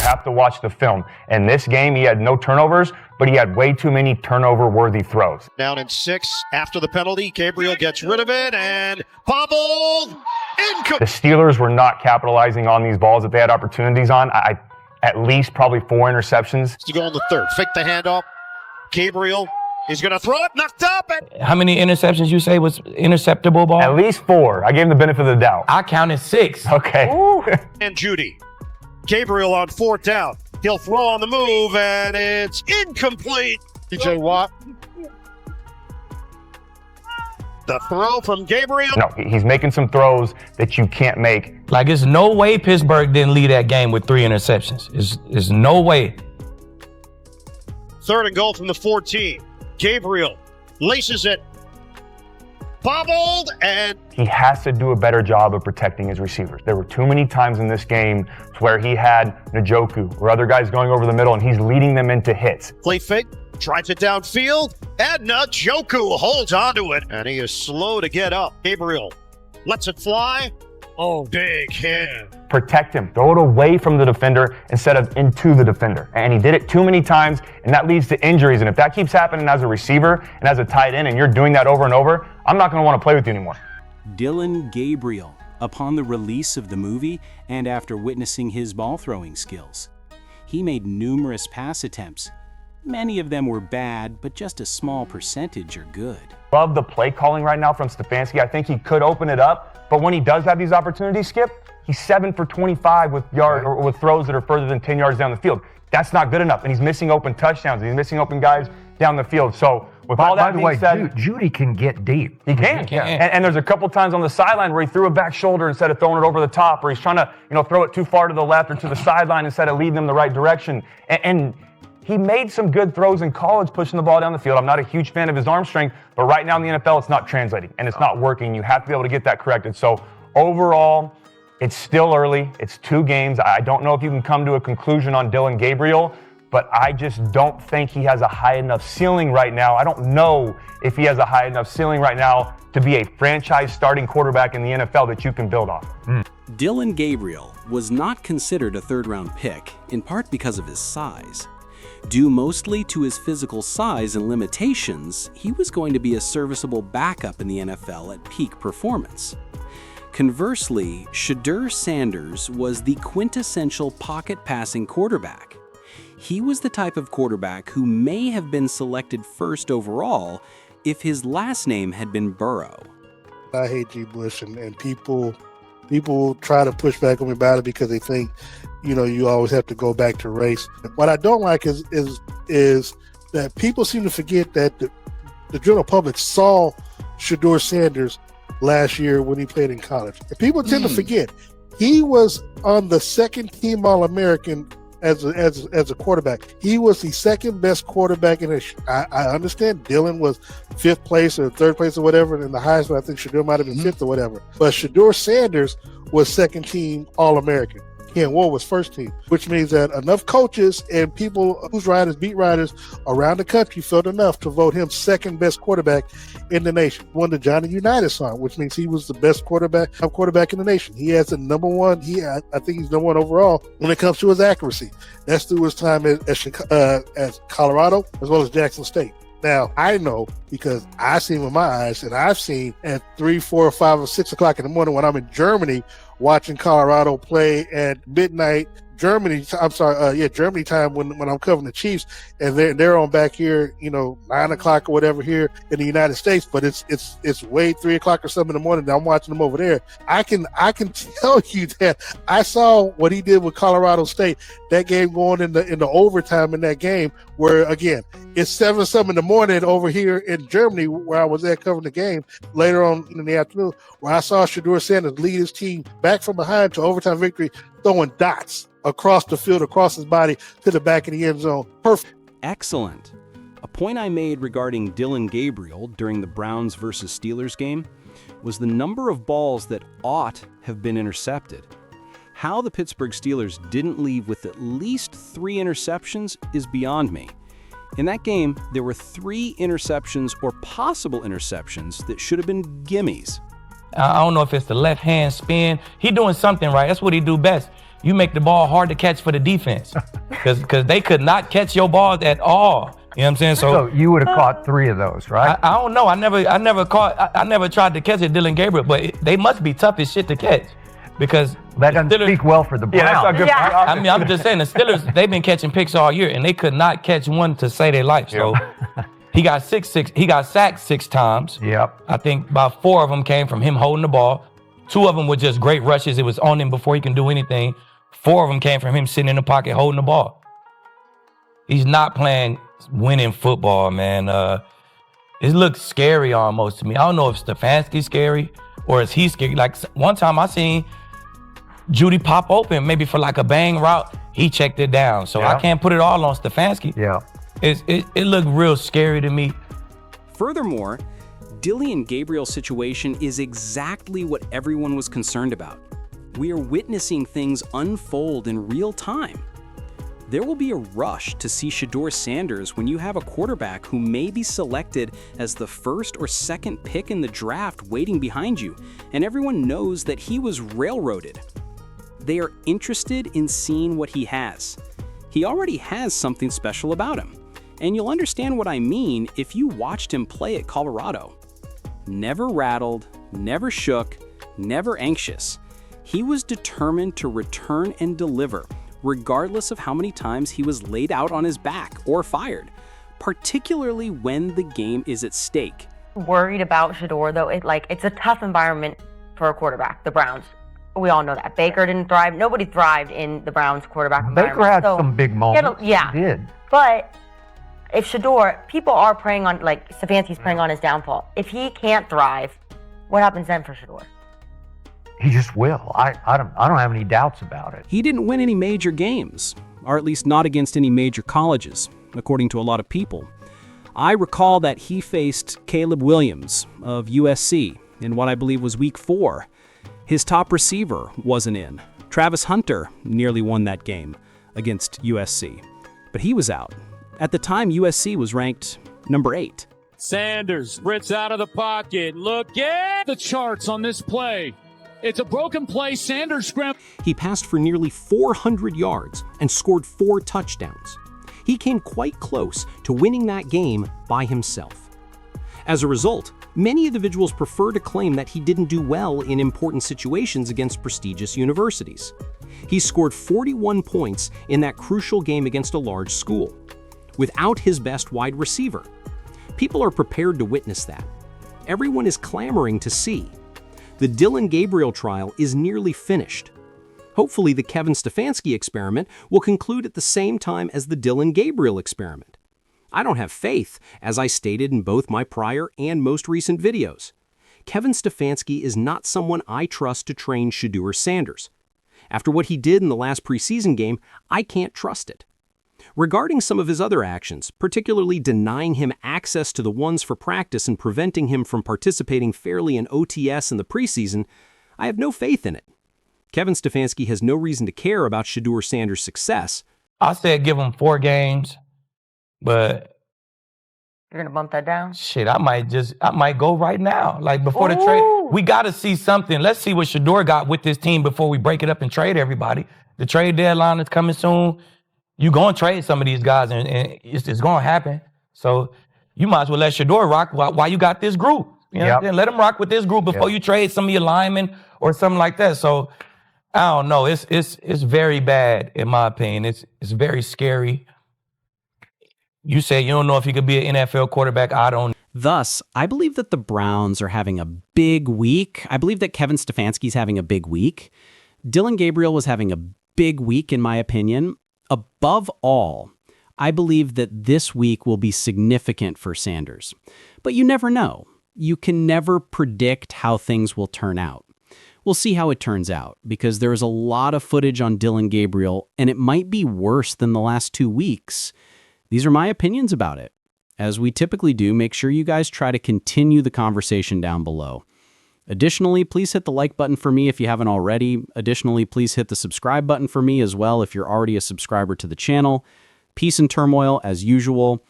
have to watch the film. In this game, he had no turnovers, but he had way too many turnover-worthy throws. Down in 6 after the penalty. Gabriel gets rid of it and bobbled. The Steelers were not capitalizing on these balls that they had opportunities on. At least probably 4 interceptions. To go in the third. Fake the handoff. Gabriel is going to throw it. Knocked up. How many interceptions you say was interceptable ball? At least 4. I gave him the benefit of the doubt. I counted 6. Okay. And Judy. Gabriel on 4th down. He'll throw on the move, and it's incomplete. DJ Watt. The throw from Gabriel. No, he's making some throws that you can't make. Like, there's no way Pittsburgh didn't lead that game with 3 interceptions. There's no way. 3rd and goal from the 14. Gabriel laces it. Bobbled, and he has to do a better job of protecting his receivers. There were too many times in this game where he had Njoku or other guys going over the middle, and he's leading them into hits. Play fake, drives it downfield, and Njoku holds onto it, and he is slow to get up. Gabriel lets it fly. Oh, big hit. Protect him. Throw it away from the defender instead of into the defender. And he did it too many times, and that leads to injuries. And if that keeps happening as a receiver and as a tight end, and you're doing that over and over, I'm not going to want to play with you anymore. Dylan Gabriel, upon the release of the movie and after witnessing his ball-throwing skills. He made numerous pass attempts. Many of them were bad, but just a small percentage are good. Love the play calling right now from Stefanski. I think he could open it up, but when he does have these opportunities, Skip, he's 7 for 25 with with throws that are further than 10 yards down the field. That's not good enough, and he's missing open touchdowns. He's missing open guys down the field. So with all that being said, Judy can get deep. He can. And there's a couple times on the sideline where he threw a back shoulder instead of throwing it over the top, or he's trying to throw it too far to the left or to the sideline instead of leading them the right direction. And he made some good throws in college pushing the ball down the field. I'm not a huge fan of his arm strength, but right now in the NFL, it's not translating, and it's not working. You have to be able to get that corrected. So overall, it's still early. It's 2 games. I don't know if you can come to a conclusion on Dylan Gabriel, but I just don't think he has a high enough ceiling right now. I don't know if he has a high enough ceiling right now to be a franchise starting quarterback in the NFL that you can build off. Dylan Gabriel was not considered a 3rd-round pick, in part because of his size. Due mostly to his physical size and limitations, he was going to be a serviceable backup in the NFL at peak performance. Conversely, Shadur Sanders was the quintessential pocket-passing quarterback. He was the type of quarterback who may have been selected 1st overall if his last name had been Burrow. I hate G. Bush, and people try to push back on me about it because they think, you always have to go back to race. What I don't like is that people seem to forget that the general public saw Shadur Sanders last year when he played in college. And people tend to forget he was on the 2nd team All-American as a quarterback. He was the 2nd best quarterback in it. I understand Dillon was 5th place or 3rd place or whatever, and the highest one I think Shedeur might have been 5th or whatever. But Shadur Sanders was 2nd team All-American. Ken Ward was 1st team, which means that enough coaches and people who's writers, beat writers around the country felt enough to vote him 2nd best quarterback in the nation. Won the Johnny Unitas song, which means he was the best quarterback in the nation. He has the number 1. I think he's number 1 overall when it comes to his accuracy. That's through his time at Colorado as well as Jackson State. Now, I know because I've seen with my eyes, and I've seen at 3, 4, 5, or 6 o'clock in the morning when I'm in Germany watching Colorado play at midnight Germany time when I'm covering the Chiefs, and they're on back here, 9 o'clock or whatever here in the United States, but it's way 3 o'clock or something in the morning that I'm watching them over there. I can tell you that I saw what he did with Colorado State, that game going in the overtime in that game, where again it's 7 something in the morning over here in Germany where I was at covering the game later on in the afternoon, where I saw Shadur Sanders lead his team back from behind to overtime victory, throwing dots across the field, across his body to the back of the end zone. Perfect. Excellent. A point I made regarding Dylan Gabriel during the Browns versus Steelers game was the number of balls that ought have been intercepted. How the Pittsburgh Steelers didn't leave with at least 3 interceptions is beyond me. In that game, there were 3 interceptions or possible interceptions that should have been gimmies. I don't know if it's the left hand spin. He doing something right. That's what he do best. you make the ball hard to catch for the defense because they could not catch your balls at all. You know what I'm saying? So you would have caught 3 of those, right? I don't know. I never tried to catch it, Dylan Gabriel, but they must be tough as shit to catch because that doesn't speak well for the Browns. Yeah, that's not good for the I mean, I'm just saying the Steelers, they've been catching picks all year and they could not catch one to save their life. So he got sacked 6 times. Yep. I think about 4 of them came from him holding the ball. 2 of them were just great rushes. It was on him before he can do anything. 4 of them came from him sitting in the pocket holding the ball. He's not playing winning football, man. It looks scary almost to me. I don't know if Stefanski's scary or is he scary. Like one time I seen Judy pop open maybe for like a bang route. He checked it down. So I can't put it all on Stefanski. Yeah. It looked real scary to me. Furthermore, Dylan Gabriel's situation is exactly what everyone was concerned about. We are witnessing things unfold in real time. There will be a rush to see Shadur Sanders when you have a quarterback who may be selected as the 1st or 2nd pick in the draft waiting behind you, and everyone knows that he was railroaded. They are interested in seeing what he has. He already has something special about him, and you'll understand what I mean if you watched him play at Colorado. Never rattled, never shook, never anxious. He was determined to return and deliver, regardless of how many times he was laid out on his back or fired, particularly when the game is at stake. Worried about Shedeur, though. It's a tough environment for a quarterback, the Browns. We all know that. Baker didn't thrive. Nobody thrived in the Browns quarterback environment. Baker had some big moments. Yeah. He did. But if Shedeur, people are preying on, like Stefanski's preying on his downfall. If he can't thrive, what happens then for Shedeur? He just will. I don't have any doubts about it. He didn't win any major games, or at least not against any major colleges, according to a lot of people. I recall that he faced Caleb Williams of USC in what I believe was week 4. His top receiver wasn't in. Travis Hunter nearly won that game against USC, but he was out. At the time, USC was ranked number 8. Sanders sprints out of the pocket. Look at the charts on this play. It's a broken play. Sanders scrambled. He passed for nearly 400 yards and scored 4 touchdowns. He came quite close to winning that game by himself. As a result, many individuals prefer to claim that he didn't do well in important situations against prestigious universities. He scored 41 points in that crucial game against a large school, without his best wide receiver. People are prepared to witness that. Everyone is clamoring to see. The Dylan Gabriel trial is nearly finished. Hopefully, the Kevin Stefanski experiment will conclude at the same time as the Dylan Gabriel experiment. I don't have faith, as I stated in both my prior and most recent videos. Kevin Stefanski is not someone I trust to train Shadur Sanders. After what he did in the last preseason game, I can't trust it. Regarding some of his other actions, particularly denying him access to the ones for practice and preventing him from participating fairly in OTS in the preseason, I have no faith in it. Kevin Stefanski has no reason to care about Shadur Sanders' success. I said give him 4 games, but You're going to bump that down? shit, I might go right now. Like before the trade, we got to see something. Let's see what Shedeur got with this team before we break it up and trade everybody. The trade deadline is coming soon. You going to trade some of these guys, and it's going to happen. So you might as well let Shedeur rock while you got this group. You know, then let him rock with this group before you trade some of your linemen or something like that. So I don't know. It's very bad in my opinion. It's very scary. You say you don't know if he could be an NFL quarterback. I don't. Thus, I believe that the Browns are having a big week. I believe that Kevin Stefanski's having a big week. Dylan Gabriel was having a big week, in my opinion. Above all, I believe that this week will be significant for Sanders. But you never know. You can never predict how things will turn out. We'll see how it turns out, because there is a lot of footage on Dylan Gabriel, and it might be worse than the last 2 weeks. These are my opinions about it. As we typically do, make sure you guys try to continue the conversation down below. Additionally, please hit the like button for me if you haven't already. Additionally, please hit the subscribe button for me as well if you're already a subscriber to the channel. Peace and turmoil as usual.